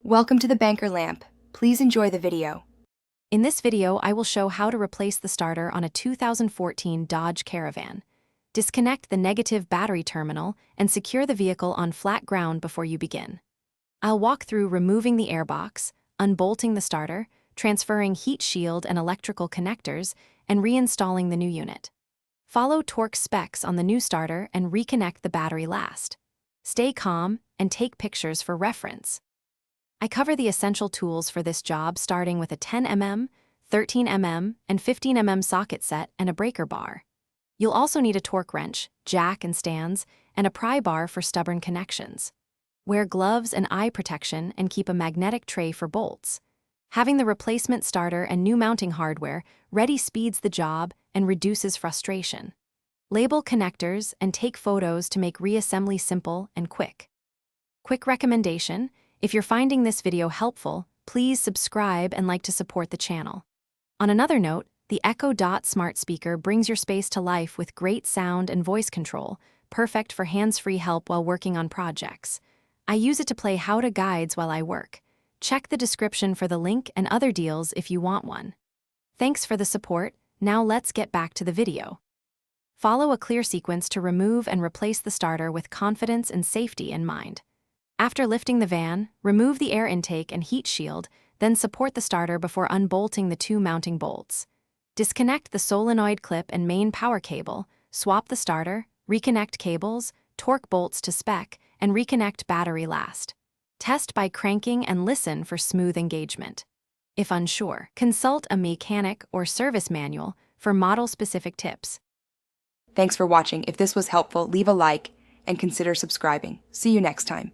Welcome to the Banker Lamp. Please enjoy the video. In this video, I will show how to replace the starter on a 2014 Dodge Caravan. Disconnect the negative battery terminal and secure the vehicle on flat ground before you begin. I'll walk through removing the airbox, unbolting the starter, transferring heat shield and electrical connectors, and reinstalling the new unit. Follow torque specs on the new starter and reconnect the battery last. Stay calm and take pictures for reference. I cover the essential tools for this job, starting with a 10mm, 13mm, and 15mm socket set and a breaker bar. You'll also need a torque wrench, jack and stands, and a pry bar for stubborn connections. Wear gloves and eye protection and keep a magnetic tray for bolts. Having the replacement starter and new mounting hardware ready speeds the job and reduces frustration. Label connectors and take photos to make reassembly simple and quick. Quick recommendation: if you're finding this video helpful, please subscribe and like to support the channel. On another note, the Echo Dot smart speaker brings your space to life with great sound and voice control, perfect for hands-free help while working on projects. I use it to play how-to guides while I work. Check the description for the link and other deals if you want one. Thanks for the support. Now let's get back to the video. Follow a clear sequence to remove and replace the starter with confidence and safety in mind. After lifting the van, remove the air intake and heat shield, then support the starter before unbolting the two mounting bolts. Disconnect the solenoid clip and main power cable, swap the starter, reconnect cables, torque bolts to spec, and reconnect battery last. Test by cranking and listen for smooth engagement. If unsure, consult a mechanic or service manual for model-specific tips. Thanks for watching. If this was helpful, leave a like and consider subscribing. See you next time.